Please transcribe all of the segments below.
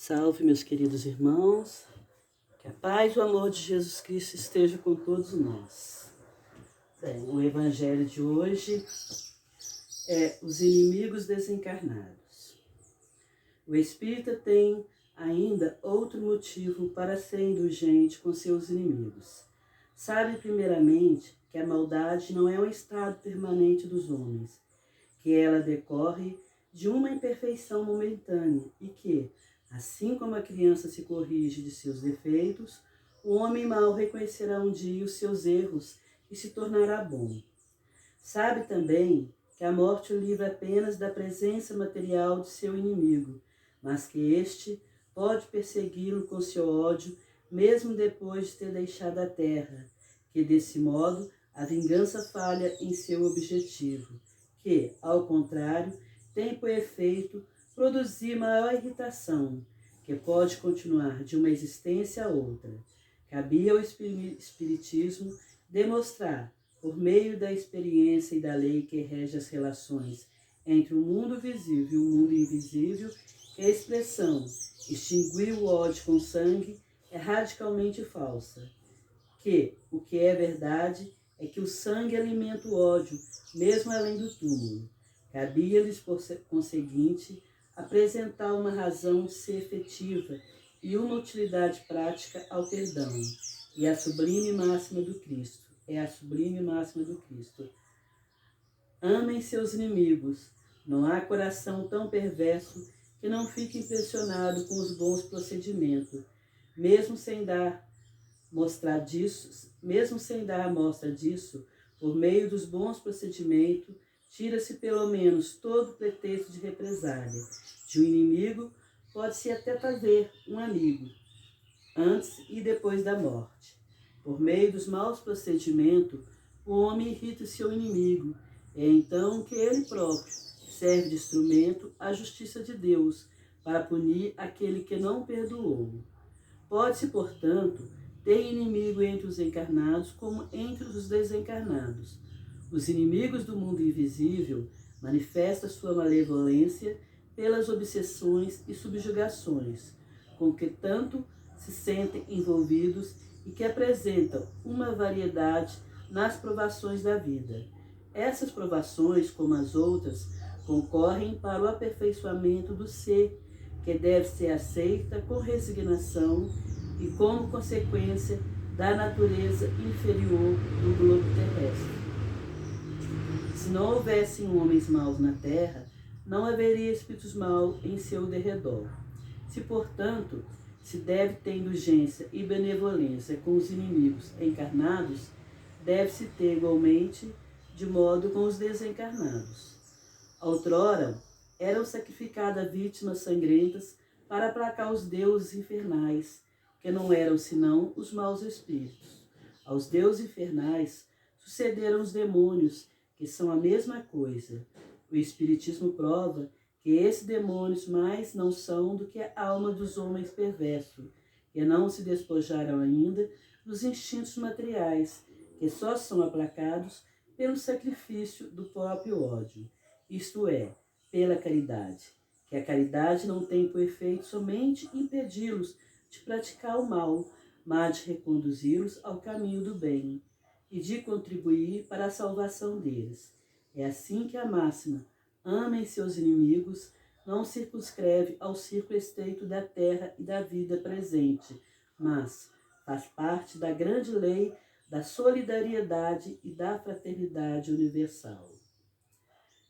Salve, meus queridos irmãos, que a paz e o amor de Jesus Cristo esteja com todos nós. Bem, o evangelho de hoje é os inimigos desencarnados. O espírita tem ainda outro motivo para ser indulgente com seus inimigos. Sabe, primeiramente, que a maldade não é um estado permanente dos homens, que ela decorre de uma imperfeição momentânea e que, assim como a criança se corrige de seus defeitos, o homem mau reconhecerá um dia os seus erros e se tornará bom. Sabe também que a morte o livra apenas da presença material de seu inimigo, mas que este pode persegui-lo com seu ódio, mesmo depois de ter deixado a terra, que desse modo a vingança falha em seu objetivo, que, ao contrário, tem por efeito produzir maior irritação, que pode continuar de uma existência a outra. Cabia ao Espiritismo demonstrar, por meio da experiência e da lei que rege as relações entre o mundo visível e o mundo invisível, que a expressão extinguir o ódio com sangue é radicalmente falsa, que o que é verdade é que o sangue alimenta o ódio, mesmo além do túmulo. Cabia-lhes, por conseguinte, apresentar uma razão de ser efetiva e uma utilidade prática ao perdão, e a sublime máxima do Cristo. Amem seus inimigos. Não há coração tão perverso que não fique impressionado com os bons procedimentos, mesmo sem dar mostra disso, por meio dos bons procedimentos, tira-se pelo menos todo pretexto de represália. De um inimigo pode-se até fazer um amigo, antes e depois da morte. Por meio dos maus procedimentos, o homem irrita seu inimigo. É então que ele próprio serve de instrumento à justiça de Deus para punir aquele que não perdoou. Pode-se, portanto, ter inimigo entre os encarnados como entre os desencarnados. Os inimigos do mundo invisível manifestam sua malevolência pelas obsessões e subjugações, com que tanto se sentem envolvidos e que apresentam uma variedade nas provações da vida. Essas provações, como as outras, concorrem para o aperfeiçoamento do ser, que deve ser aceita com resignação e como consequência da natureza inferior do globo terrestre. Se não houvessem homens maus na terra, não haveria espíritos maus em seu derredor. Se, portanto, se deve ter indulgência e benevolência com os inimigos encarnados, deve-se ter igualmente de modo com os desencarnados. Outrora, eram sacrificadas vítimas sangrentas para aplacar os deuses infernais, que não eram senão os maus espíritos. Aos deuses infernais sucederam os demônios, que são a mesma coisa. O Espiritismo prova que esses demônios mais não são do que a alma dos homens perversos, que não se despojaram ainda dos instintos materiais, que só são aplacados pelo sacrifício do próprio ódio, isto é, pela caridade, que a caridade não tem por efeito somente impedi-los de praticar o mal, mas de reconduzi-los ao caminho do bem e de contribuir para a salvação deles. É assim que a máxima amem seus inimigos não circunscreve ao círculo estreito da terra e da vida presente, mas faz parte da grande lei da solidariedade e da fraternidade universal.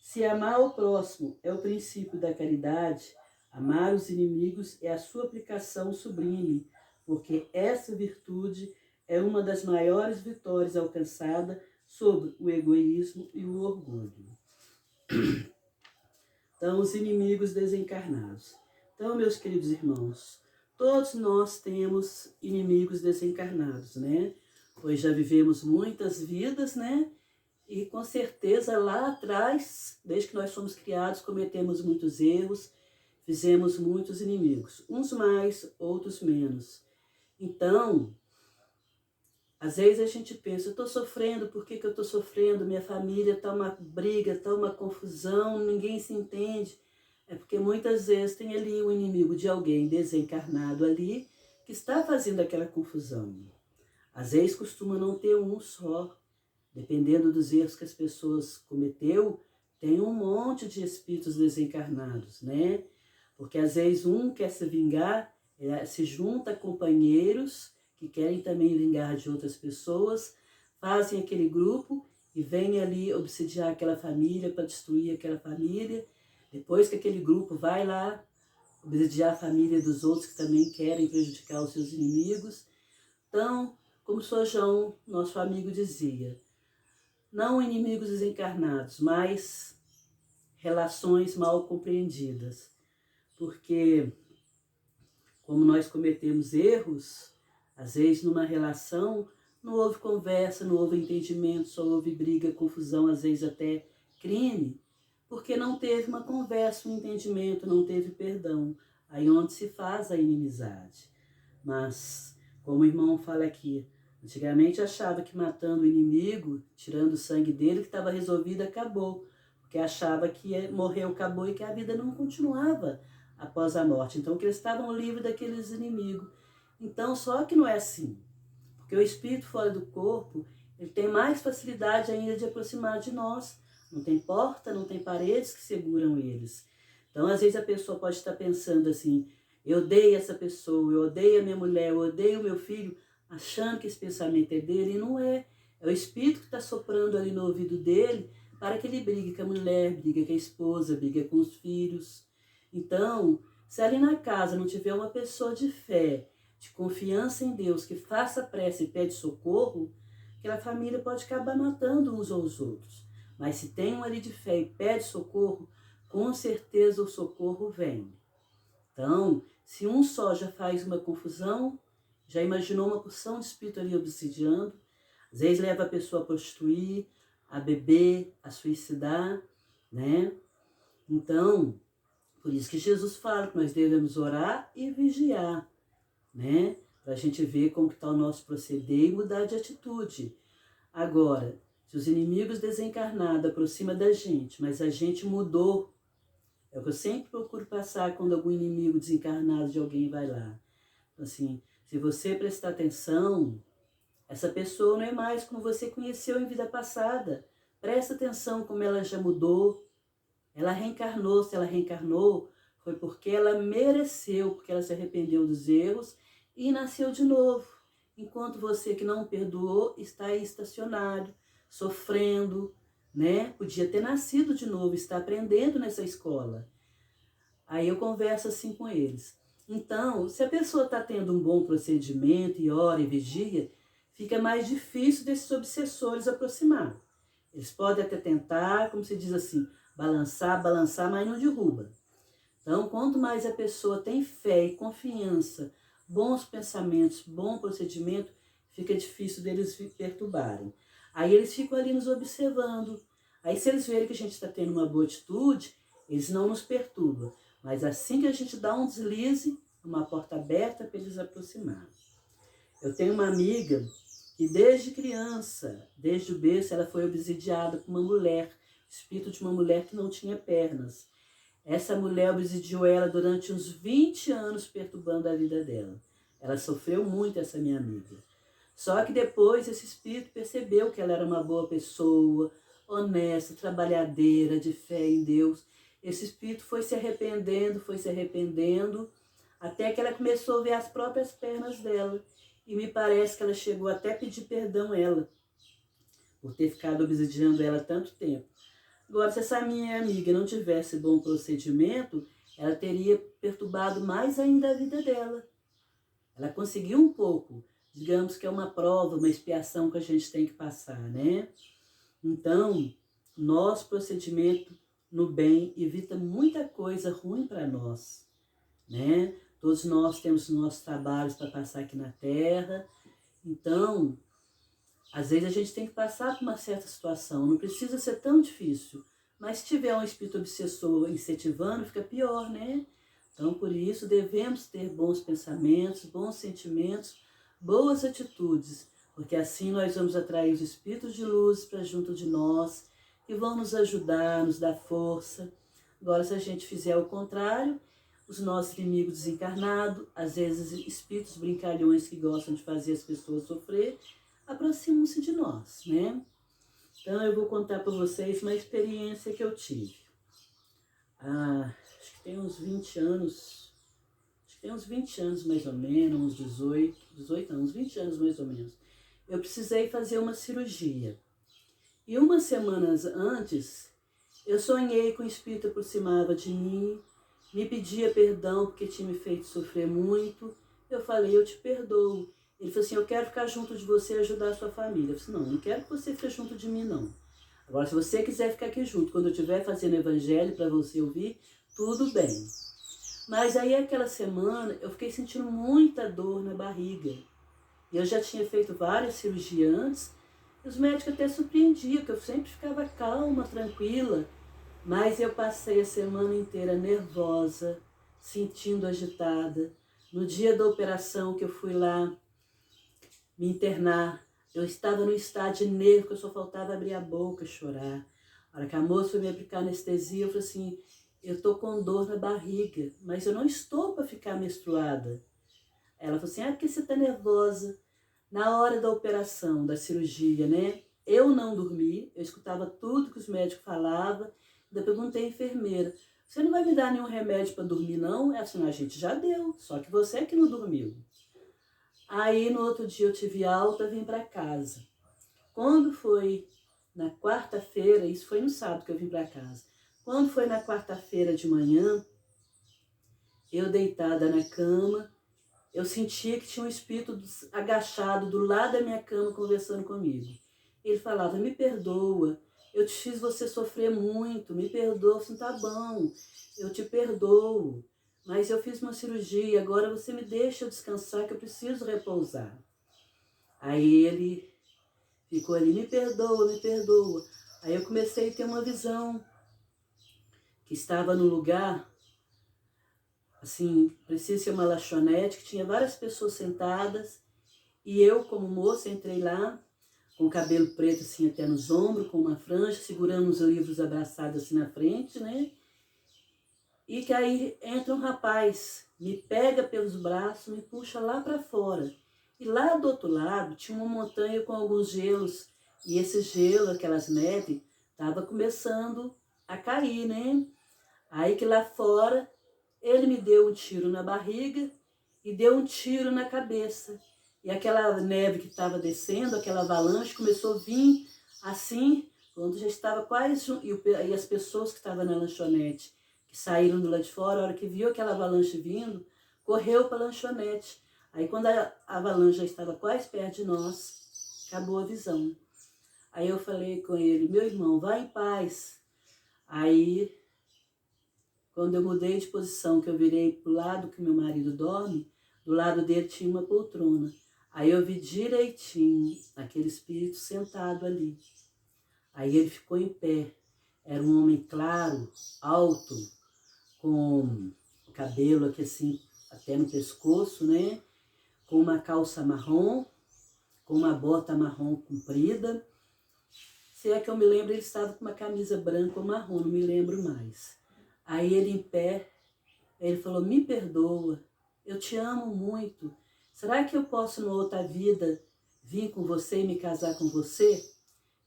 Se amar o próximo é o princípio da caridade, amar os inimigos é a sua aplicação sublime, porque essa virtude é uma das maiores vitórias alcançadas sobre o egoísmo e o orgulho. Então, os inimigos desencarnados. Então, meus queridos irmãos, todos nós temos inimigos desencarnados, né? Pois já vivemos muitas vidas, né? E com certeza lá atrás, desde que nós fomos criados, cometemos muitos erros, fizemos muitos inimigos, uns mais, outros menos. Então, às vezes a gente pensa, eu estou sofrendo, por que eu estou sofrendo? Minha família está uma briga, está uma confusão, ninguém se entende. É porque muitas vezes tem ali o inimigo de alguém desencarnado ali que está fazendo aquela confusão. Às vezes costuma não ter um só, dependendo dos erros que as pessoas cometeu, tem um monte de espíritos desencarnados, né? Porque às vezes um quer se vingar, se junta a companheiros que querem também vingar de outras pessoas, fazem aquele grupo e vem ali obsidiar aquela família para destruir aquela família. Depois que aquele grupo vai lá obsidiar a família dos outros que também querem prejudicar os seus inimigos. Então, como São João, nosso amigo, dizia, não inimigos desencarnados, mas relações mal compreendidas. Porque, como nós cometemos erros, às vezes numa relação não houve conversa, não houve entendimento, só houve briga, confusão, às vezes até crime, porque não teve uma conversa, um entendimento, não teve perdão. Aí onde se faz a inimizade. Mas, como o irmão fala aqui, antigamente achava que matando o inimigo, tirando o sangue dele, que estava resolvido, acabou. Porque achava que morreu, acabou e que a vida não continuava após a morte. Então, que eles estavam livres daqueles inimigos. Então, só que não é assim. Porque o espírito fora do corpo, ele tem mais facilidade ainda de aproximar de nós. Não tem porta, não tem paredes que seguram eles. Então, às vezes a pessoa pode estar pensando assim, eu odeio essa pessoa, eu odeio a minha mulher, eu odeio o meu filho, achando que esse pensamento é dele, e não é. É o espírito que está soprando ali no ouvido dele para que ele brigue com a mulher, brigue com a esposa, brigue com os filhos. Então, se ali na casa não tiver uma pessoa de fé, de confiança em Deus, que faça prece e pede socorro, aquela família pode acabar matando uns aos outros. Mas se tem um ali de fé e pede socorro, com certeza o socorro vem. Então, se um só já faz uma confusão, já imaginou uma porção de espírito ali obsidiando, às vezes leva a pessoa a prostituir, a beber, a suicidar, né? Então, por isso que Jesus fala que nós devemos orar e vigiar, né? Para a gente ver como está o nosso proceder e mudar de atitude. Agora, se os inimigos desencarnados aproximam da gente, mas a gente mudou, é o que eu sempre procuro passar quando algum inimigo desencarnado de alguém vai lá. Assim, se você prestar atenção, essa pessoa não é mais como você conheceu em vida passada. Presta atenção como ela já mudou. Ela reencarnou, se ela reencarnou, foi porque ela mereceu, porque ela se arrependeu dos erros e nasceu de novo. Enquanto você que não perdoou está aí estacionário, sofrendo, né? Podia ter nascido de novo, está aprendendo nessa escola. Aí eu converso assim com eles. Então, se a pessoa está tendo um bom procedimento e ora e vigia, fica mais difícil desses obsessores aproximar. Eles podem até tentar, como se diz assim, balançar, mas não derruba. Então, quanto mais a pessoa tem fé e confiança, bons pensamentos, bom procedimento, fica difícil deles perturbarem. Aí eles ficam ali nos observando. Aí se eles verem que a gente está tendo uma boa atitude, eles não nos perturbam. Mas assim que a gente dá um deslize, uma porta aberta para eles aproximarem. Eu tenho uma amiga que desde criança, desde o berço, ela foi obsidiada por uma mulher, espírito de uma mulher que não tinha pernas. Essa mulher obsidiou ela durante uns 20 anos, perturbando a vida dela. Ela sofreu muito, essa minha amiga. Só que depois esse espírito percebeu que ela era uma boa pessoa, honesta, trabalhadeira, de fé em Deus. Esse espírito foi se arrependendo, até que ela começou a ver as próprias pernas dela. E me parece que ela chegou até a pedir perdão a ela, por ter ficado obsidiando ela tanto tempo. Agora, se essa minha amiga não tivesse bom procedimento, ela teria perturbado mais ainda a vida dela. Ela conseguiu um pouco, digamos que é uma prova, uma expiação que a gente tem que passar, né? Então, nosso procedimento no bem evita muita coisa ruim para nós, né? Todos nós temos nossos trabalhos para passar aqui na Terra. Então, às vezes a gente tem que passar por uma certa situação. Não precisa ser tão difícil. Mas se tiver um espírito obsessor incentivando, fica pior, né? Então, por isso, devemos ter bons pensamentos, bons sentimentos, boas atitudes. Porque assim nós vamos atrair os espíritos de luz para junto de nós, que vão nos ajudar, nos dar força. Agora, se a gente fizer o contrário, os nossos inimigos desencarnados, às vezes espíritos brincalhões que gostam de fazer as pessoas sofrer, aproximam-se de nós, né? Então, eu vou contar para vocês uma experiência que eu tive. Acho que tem uns 20 anos, mais ou menos, uns 18 anos, 20 anos mais ou menos. Eu precisei fazer uma cirurgia. E umas semanas antes, eu sonhei que o espírito aproximava de mim, me pedia perdão porque tinha me feito sofrer muito. Eu falei, eu te perdoo. Ele falou assim, eu quero ficar junto de você e ajudar a sua família. Eu falei, não quero que você fique junto de mim, não. Agora, se você quiser ficar aqui junto, quando eu estiver fazendo evangelho para você ouvir, tudo bem. Mas aí, aquela semana, eu fiquei sentindo muita dor na barriga. E eu já tinha feito várias cirurgias antes, e os médicos até surpreendiam, que eu sempre ficava calma, tranquila. Mas eu passei a semana inteira nervosa, sentindo agitada. No dia da operação que eu fui lá me internar, eu estava no estado de nervo, que eu só faltava abrir a boca e chorar. A hora que a moça foi me aplicar anestesia, eu falei assim, eu estou com dor na barriga, mas eu não estou para ficar menstruada. Ela falou assim, porque você está nervosa. Na hora da operação, da cirurgia, né? Eu não dormi, eu escutava tudo que os médicos falavam. Ainda perguntei à enfermeira, você não vai me dar nenhum remédio para dormir, não? Ela falou, a gente já deu, só que você é que não dormiu. Aí, no outro dia, eu tive alta, vim para casa. Quando foi na quarta-feira, isso foi no sábado que eu vim para casa. Quando foi na quarta-feira de manhã, eu deitada na cama, eu sentia que tinha um espírito agachado do lado da minha cama conversando comigo. Ele falava, me perdoa, eu te fiz você sofrer muito, me perdoa. Assim, tá bom, eu te perdoo, mas eu fiz uma cirurgia, agora você me deixa eu descansar que eu preciso repousar. Aí ele ficou ali, me perdoa, me perdoa. Aí eu comecei a ter uma visão, que estava no lugar, assim, precisa ser uma lanchonete, que tinha várias pessoas sentadas, e eu, como moça, entrei lá, com o cabelo preto assim até nos ombros, com uma franja, segurando os livros abraçados assim na frente, né? E que aí entra um rapaz, me pega pelos braços, me puxa lá para fora. E lá do outro lado tinha uma montanha com alguns gelos, e esse gelo, aquelas neves, estava começando a cair, né? Aí que lá fora, ele me deu um tiro na barriga e deu um tiro na cabeça. E aquela neve que estava descendo, aquela avalanche, começou a vir assim, quando já estava quase... E as pessoas que estavam na lanchonete, que saíram do lado de fora, a hora que viu aquela avalanche vindo, correu para a lanchonete. Aí quando a avalanche já estava quase perto de nós, acabou a visão. Aí eu falei com ele, meu irmão, vai em paz. Aí, quando eu mudei de posição, que eu virei para o lado que meu marido dorme, do lado dele tinha uma poltrona. Aí eu vi direitinho aquele espírito sentado ali. Aí ele ficou em pé. Era um homem claro, alto, com o cabelo aqui assim, até no pescoço, né? Com uma calça marrom, com uma bota marrom comprida. Se é que eu me lembro, ele estava com uma camisa branca ou marrom, não me lembro mais. Aí ele em pé, ele falou, me perdoa, eu te amo muito. Será que eu posso, numa outra vida, vir com você e me casar com você?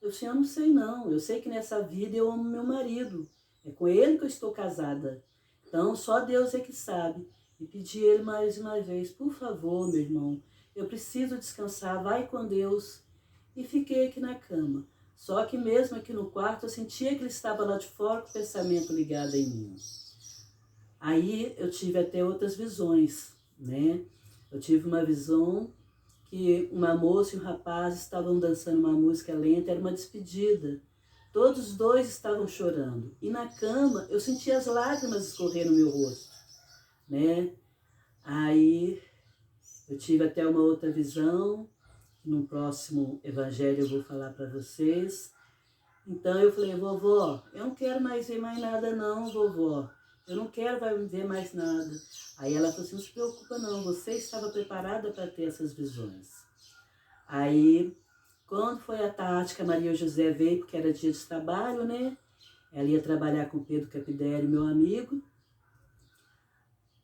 Eu disse, eu não sei não, eu sei que nessa vida eu amo meu marido. É com ele que eu estou casada. Então, só Deus é que sabe. E pedi ele mais uma vez, por favor, meu irmão, eu preciso descansar, vai com Deus. E fiquei aqui na cama. Só que mesmo aqui no quarto, eu sentia que ele estava lá de fora com o pensamento ligado em mim. Aí eu tive até outras visões, né? Eu tive uma visão que uma moça e um rapaz estavam dançando uma música lenta, era uma despedida. Todos os dois estavam chorando. E na cama eu sentia as lágrimas escorrer no meu rosto, né? Aí eu tive até uma outra visão, no próximo evangelho eu vou falar para vocês. Então eu falei, vovó, eu não quero mais ver mais nada não, vovó. Eu não quero ver mais nada. Aí ela falou assim, não se preocupa não, você estava preparada para ter essas visões. Aí, quando foi a tarde que a Maria José veio, porque era dia de trabalho, né? Ela ia trabalhar com Pedro Capidério, meu amigo.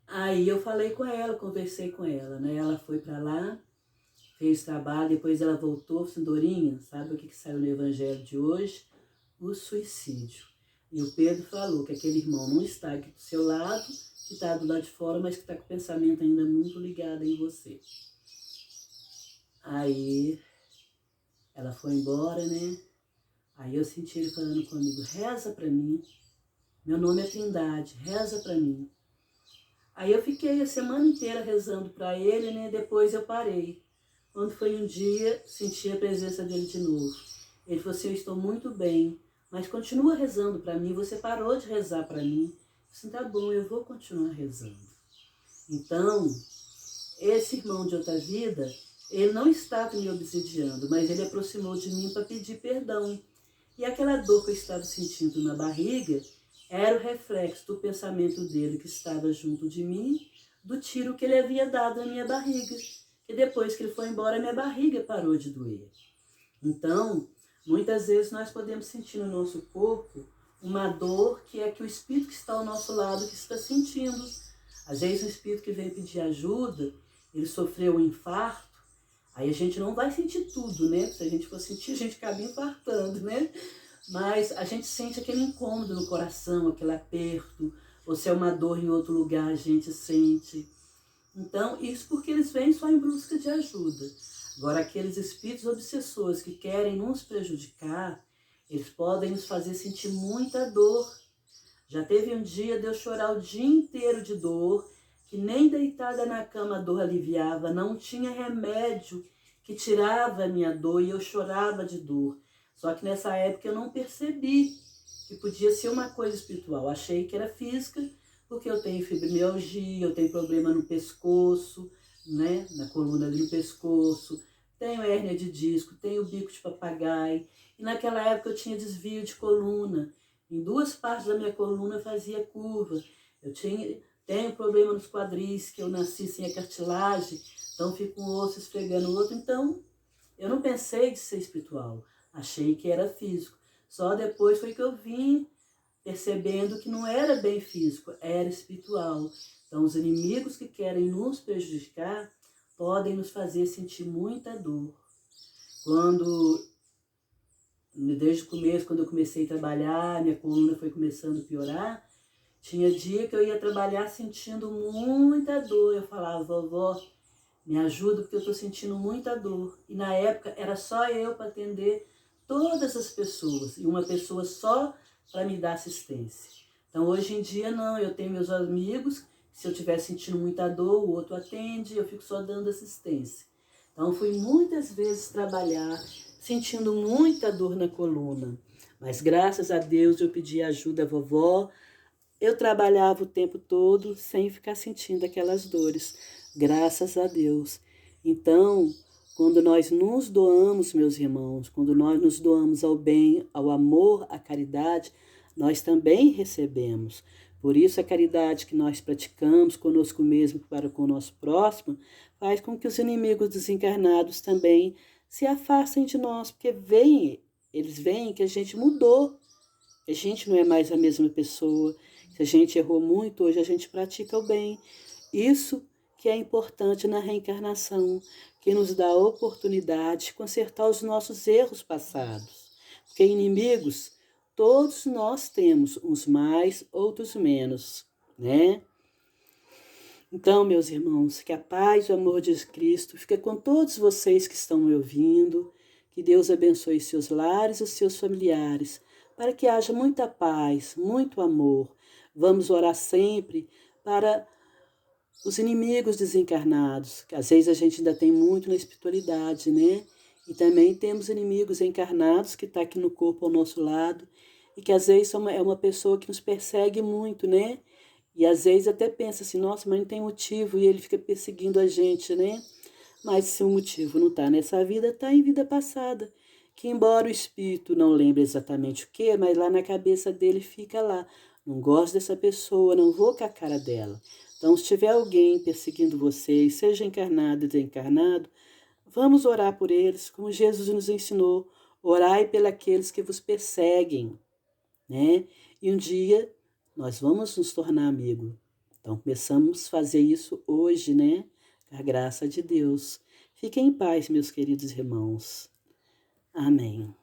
Aí eu falei com ela, conversei com ela, né? Ela foi para lá, fez trabalho, depois ela voltou, Dorinha, sabe o que saiu no evangelho de hoje? O suicídio. E o Pedro falou que aquele irmão não está aqui do seu lado, que está do lado de fora, mas que está com o pensamento ainda muito ligado em você. Aí ela foi embora, né? Aí eu senti ele falando comigo, reza para mim, meu nome é Trindade, reza para mim. Aí eu fiquei a semana inteira rezando para ele, né? Depois eu parei. Quando foi um dia, senti a presença dele de novo. Ele falou assim, eu estou muito bem, mas continua rezando para mim, você parou de rezar para mim. Eu disse, tá bom, eu vou continuar rezando. Então, esse irmão de outra vida, ele não estava me obsidiando, mas ele aproximou de mim para pedir perdão. E aquela dor que eu estava sentindo na barriga era o reflexo do pensamento dele que estava junto de mim, do tiro que ele havia dado na minha barriga. E depois que ele foi embora, minha barriga parou de doer. Então, muitas vezes nós podemos sentir no nosso corpo uma dor que é que o espírito que está ao nosso lado que está sentindo. Às vezes o espírito que vem pedir ajuda, ele sofreu um infarto, aí a gente não vai sentir tudo, né? Se a gente for sentir, a gente acaba infartando, né? Mas a gente sente aquele incômodo no coração, aquele aperto, ou se é uma dor em outro lugar, a gente sente. Então, isso porque eles vêm só em busca de ajuda. Agora, aqueles espíritos obsessores que querem nos prejudicar, eles podem nos fazer sentir muita dor. Já teve um dia de eu chorar o dia inteiro de dor, que nem deitada na cama a dor aliviava, não tinha remédio que tirava a minha dor e eu chorava de dor. Só que nessa época eu não percebi que podia ser uma coisa espiritual. Achei que era física, porque eu tenho fibromialgia, eu tenho problema no pescoço, né? Na coluna ali no pescoço, tenho hérnia de disco, tenho bico de papagaio. E naquela época eu tinha desvio de coluna. Em duas partes da minha coluna fazia curva. Tenho problema nos quadris, que eu nasci sem a cartilagem, então fico um osso esfregando o outro. Então, eu não pensei de ser espiritual, achei que era físico. Só depois foi que eu vim percebendo que não era bem físico, era espiritual. Então, os inimigos que querem nos prejudicar podem nos fazer sentir muita dor. Desde o começo, quando eu comecei a trabalhar, minha coluna foi começando a piorar, tinha dia que eu ia trabalhar sentindo muita dor. Eu falava, vovó, me ajuda porque eu estou sentindo muita dor. E na época era só eu para atender todas as pessoas, e uma pessoa só para me dar assistência. Então hoje em dia não, eu tenho meus amigos, se eu estiver sentindo muita dor, o outro atende, eu fico só dando assistência. Então fui muitas vezes trabalhar sentindo muita dor na coluna, mas graças a Deus eu pedi ajuda à vovó, eu trabalhava o tempo todo sem ficar sentindo aquelas dores, graças a Deus. Então, quando nós nos doamos, meus irmãos, quando nós nos doamos ao bem, ao amor, à caridade, nós também recebemos. Por isso, a caridade que nós praticamos conosco mesmo para com o nosso próximo faz com que os inimigos desencarnados também se afastem de nós, porque eles veem que a gente mudou, a gente não é mais a mesma pessoa. Se a gente errou muito, hoje a gente pratica o bem. Isso que é importante na reencarnação, que nos dá a oportunidade de consertar os nossos erros passados. Porque inimigos, todos nós temos, uns mais, outros menos, né? Então, meus irmãos, que a paz e o amor de Cristo fique com todos vocês que estão me ouvindo, que Deus abençoe seus lares e os seus familiares, para que haja muita paz, muito amor. Vamos orar sempre para os inimigos desencarnados, que às vezes a gente ainda tem muito na espiritualidade, né? E também temos inimigos encarnados que estão aqui no corpo ao nosso lado, e que às vezes é uma pessoa que nos persegue muito, né? E às vezes até pensa assim, nossa, mas não tem motivo, e ele fica perseguindo a gente, né? Mas se o motivo não está nessa vida, está em vida passada. Que embora o espírito não lembre exatamente o que, mas lá na cabeça dele fica lá. Não gosto dessa pessoa, não vou com a cara dela. Então, se tiver alguém perseguindo vocês, seja encarnado ou desencarnado, vamos orar por eles, como Jesus nos ensinou. Orai pelos que vos perseguem. né? E um dia nós vamos nos tornar amigos. Então, começamos a fazer isso hoje, né? Com a graça de Deus. Fiquem em paz, meus queridos irmãos. Amém.